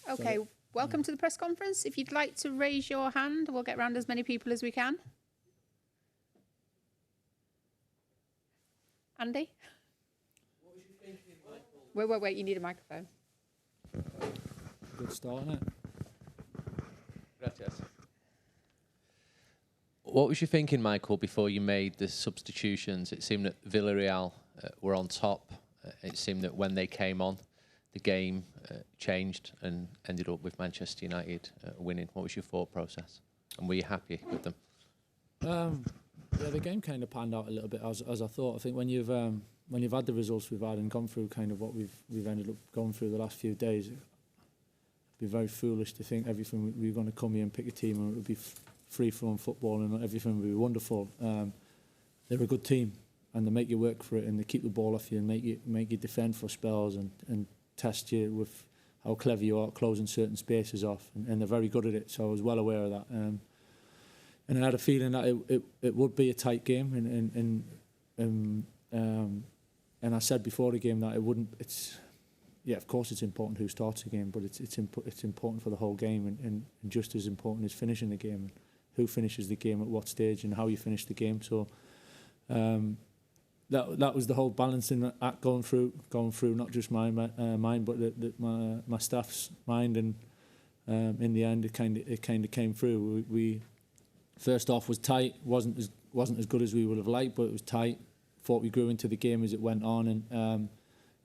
Okay, welcome to the press conference. If you'd like to raise your hand, we'll get round as many people as we can. Andy? What was you thinking, Michael? Wait, you need a microphone. Good start, isn't it? Gracias. What was you thinking, Michael, before you made the substitutions? It seemed that Villarreal were on top. It seemed that when they came on, the game changed and ended up with Manchester United winning. What was your thought process? And were you happy with them? Yeah, the game kind of panned out a little bit as I thought. I think when you've had the results we've had and gone through kind of what we've ended up going through the last few days, it'd be very foolish to think everything we were going to come here and pick a team and it would be free-flowing football and everything would be wonderful. They're a good team and they make you work for it and they keep the ball off you and make you defend for spells and test you with how clever you are at closing certain spaces off, and they're very good at it. So I was well aware of that. And I had a feeling that it would be a tight game, and I said before the game that it wouldn't. Of course it's important who starts the game, but it's important for the whole game, and just as important is finishing the game, and who finishes the game at what stage and how you finish the game. So that was the whole balancing act going through not just my mind, but my staff's mind, and in the end it kind of came through. We first off was tight, wasn't as good as we would have liked, but it was tight. Thought we grew into the game as it went on, and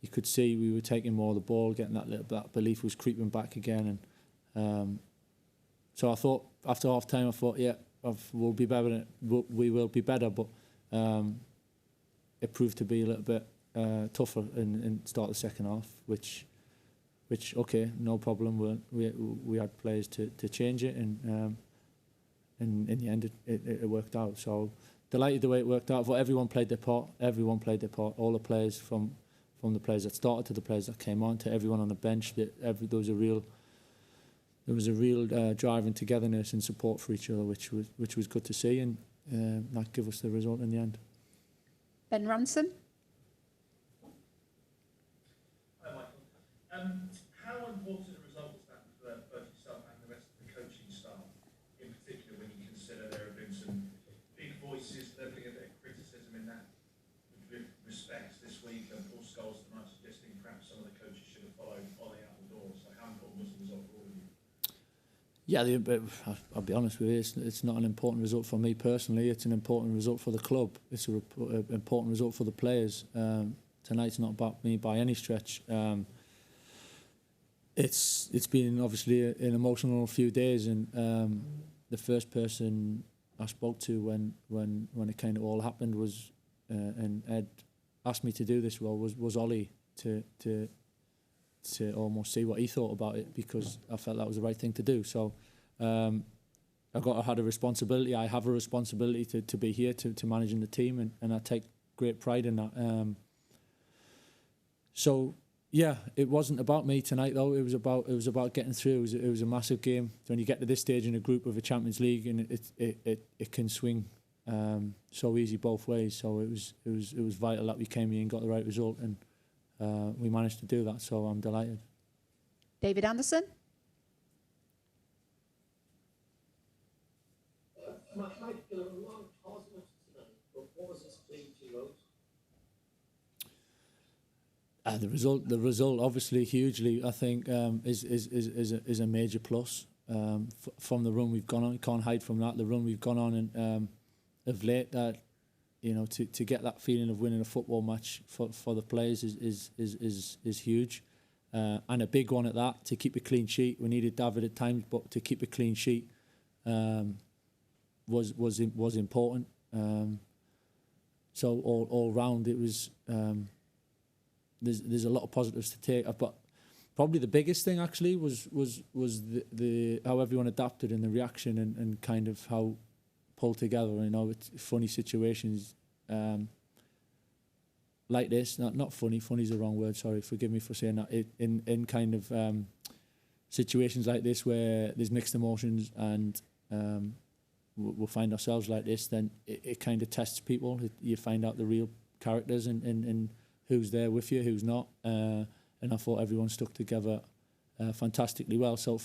you could see we were taking more of the ball, getting that belief was creeping back again, and so I thought after half time, we'll be better. We will be better, but it proved to be a little bit tougher in start the second half, which okay, no problem. We had players to change it, and in the end it worked out. So delighted the way it worked out. But everyone played their part. All the players from the players that started to the players that came on to everyone on the bench. There was a real drive and togetherness and support for each other, which was good to see, and that gave us the result in the end. Ben Ransom. Hi, Michael. How important a result was that for both yourself and the rest of the coaching staff, in particular when you consider there have been some big voices levelling a bit of criticism in that respect this week, and Paul Scholes tonight suggesting perhaps some of the coaches should have followed Ollie out the door. So how important was the result for all of you? Yeah, I'll be honest with you, it's not an important result for me personally, it's an important result for the club, it's an important result for the players. Tonight's not about me by any stretch. It's been obviously an emotional few days, and the first person I spoke to when it kind of all happened was, and Ed asked me to do this role, was Ollie, to almost see what he thought about it, because I felt that was the right thing to do. So I had a responsibility. I have a responsibility to be here to managing the team, and I take great pride in that. So yeah, it wasn't about me tonight though. It was about getting through. It was a massive game. When you get to this stage in a group of a Champions League, and it can swing so easy both ways. So it was vital that we came here and got the right result, and we managed to do that, so I'm delighted. David Anderson. Mike, there were a lot of positives tonight, but what was this thing to most? The result, obviously, hugely, I think, is a major plus from the run we've gone on. You can't hide from that. The run we've gone on, and of late, that to get that feeling of winning a football match for the players is huge, and a big one at that. To keep a clean sheet, we needed David at times, but to keep a clean sheet was important. So all round, it was. There's a lot of positives to take, but probably the biggest thing actually was the how everyone adapted and the reaction and kind of how pulled together. It's funny situations like this, not funny. Funny's the wrong word. Sorry, forgive me for saying that. In kind of situations like this where there's mixed emotions and we'll find ourselves like this, then it kind of tests people. You find out the real characters and who's there with you, who's not. And I thought everyone stuck together fantastically well. So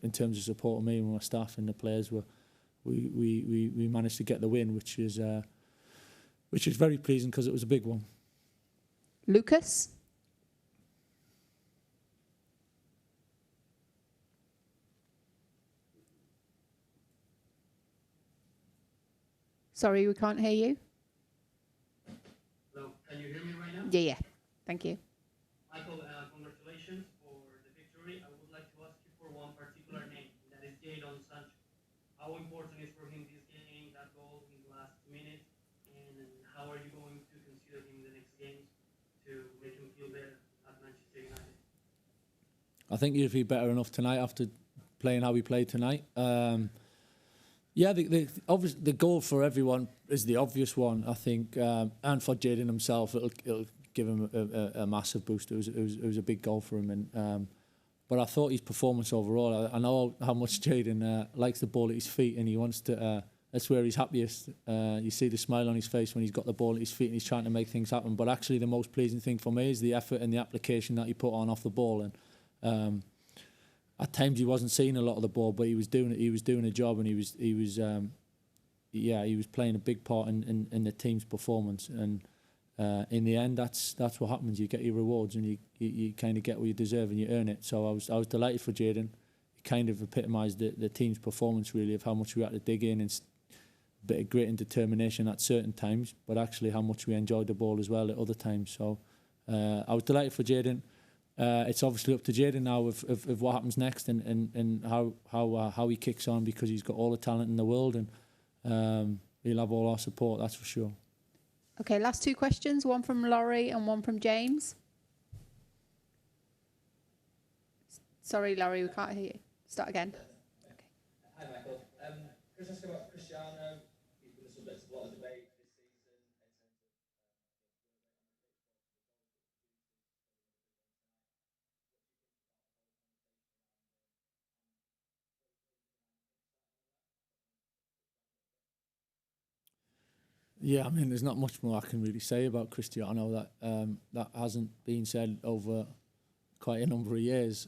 in terms of supporting me and my staff and the players, we managed to get the win, which is very pleasing because it was a big one. Lucas? Sorry, we can't hear you. Hello, can you hear me right now? Yeah. Thank you. Michael, congratulations for the victory. I would like to ask you for one particular name, that is Jadon. How important is for him this game, that goal in the last minute, and how are you going to consider him in the next games to make him feel better at Manchester United? I think he'll be better enough tonight after playing how he played tonight. The goal for everyone is the obvious one, I think, and for Jadon himself, it'll give him a massive boost. It was a big goal for him, and but I thought his performance overall. I know how much Jadon likes the ball at his feet, and he wants to. That's where he's happiest. You see the smile on his face when he's got the ball at his feet and he's trying to make things happen. But actually, the most pleasing thing for me is the effort and the application that he put on off the ball, and. At times he wasn't seeing a lot of the ball, but he was doing it. He was doing a job, and he was playing a big part in the team's performance. And in the end, that's what happens. You get your rewards, and you kind of get what you deserve, and you earn it. So I was delighted for Jadon. He kind of epitomised the team's performance, really, of how much we had to dig in and a bit of grit and determination at certain times, but actually how much we enjoyed the ball as well at other times. So I was delighted for Jadon. It's obviously up to Jadon now of what happens next and how he kicks on, because he's got all the talent in the world, and he'll have all our support, that's for sure. Okay, last two questions, one from Laurie and one from James. Sorry, Laurie, we can't hear you. Start again. Okay. Hi, Michael. Can I ask about Cristiano? He's been the subject of a lot of debate this season in terms of Yeah, I mean, there's not much more I can really say about Cristiano that hasn't been said over quite a number of years.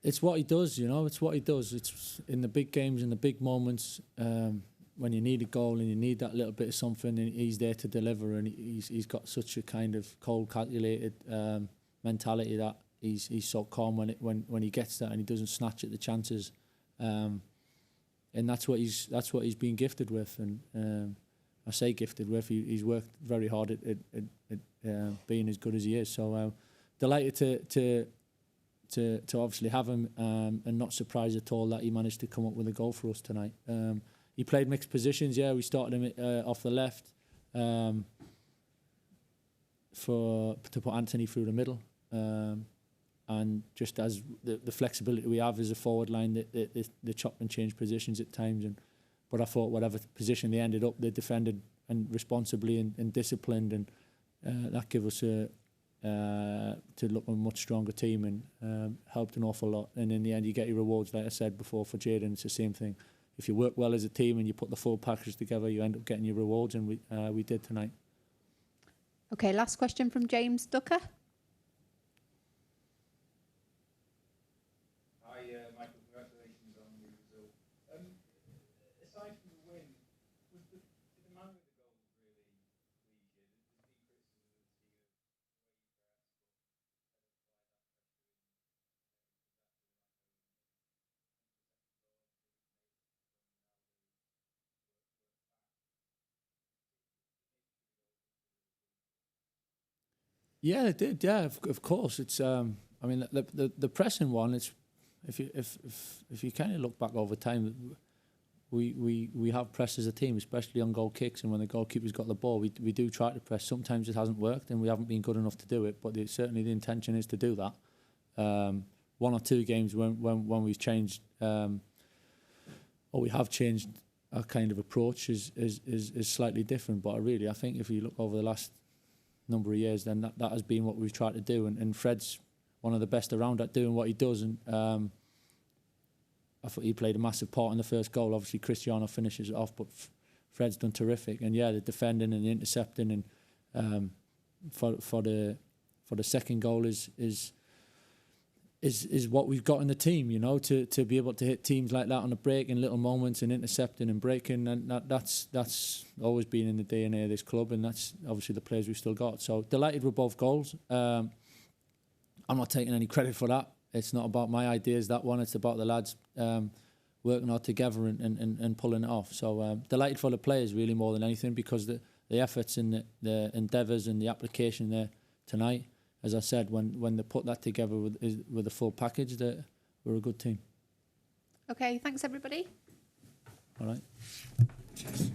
It's what he does, it's what he does. It's in the big games, in the big moments, when you need a goal and you need that little bit of something, and he's there to deliver, and he's got such a kind of cold, calculated mentality that he's so calm when he gets that, and he doesn't snatch at the chances. And that's what he's been gifted with, and I say gifted with. He's worked very hard at being as good as he is. So delighted to obviously have him, and not surprised at all that he managed to come up with a goal for us tonight. He played mixed positions. Yeah, we started him off the left to put Anthony through the middle. And just as the flexibility we have as a forward line, they chop and change positions at times. But I thought whatever position they ended up, they defended and responsibly and disciplined, and that gave us to look a much stronger team, and helped an awful lot. And in the end, you get your rewards, like I said before, for Jadon. It's the same thing. If you work well as a team and you put the full package together, you end up getting your rewards, and we did tonight. Okay, last question from James Ducker. Michael, congratulations on the result. Aside from the win, did the man with the goal really please you? There's been criticism of the team of the way you perhaps Yeah, it did. Yeah, of course. It's I mean, the pressing one. It's if you kind of look back over time, we have pressed as a team, especially on goal kicks, and when the goalkeeper's got the ball, we do try to press. Sometimes it hasn't worked, and we haven't been good enough to do it. But certainly the intention is to do that. One or two games when we've changed, or we have changed our kind of approach is slightly different. But I think if you look over the last number of years, then that has been what we've tried to do, and Fred's one of the best around at doing what he does, and I thought he played a massive part in the first goal. Obviously Cristiano finishes it off, but Fred's done terrific, and yeah, the defending and the intercepting, and for for the second goal is what we've got in the team, you know, to be able to hit teams like that on the break in little moments and intercepting and breaking, and that's always been in the DNA of this club, and that's obviously the players we've still got. So delighted with both goals. I'm not taking any credit for that. It's not about my ideas, that one. It's about the lads working hard together and pulling it off. So delighted for the players really more than anything, because the efforts and the endeavours and the application there tonight, as I said, when they put that together with a full package, that we're a good team. Okay, thanks everybody. All right. Cheers.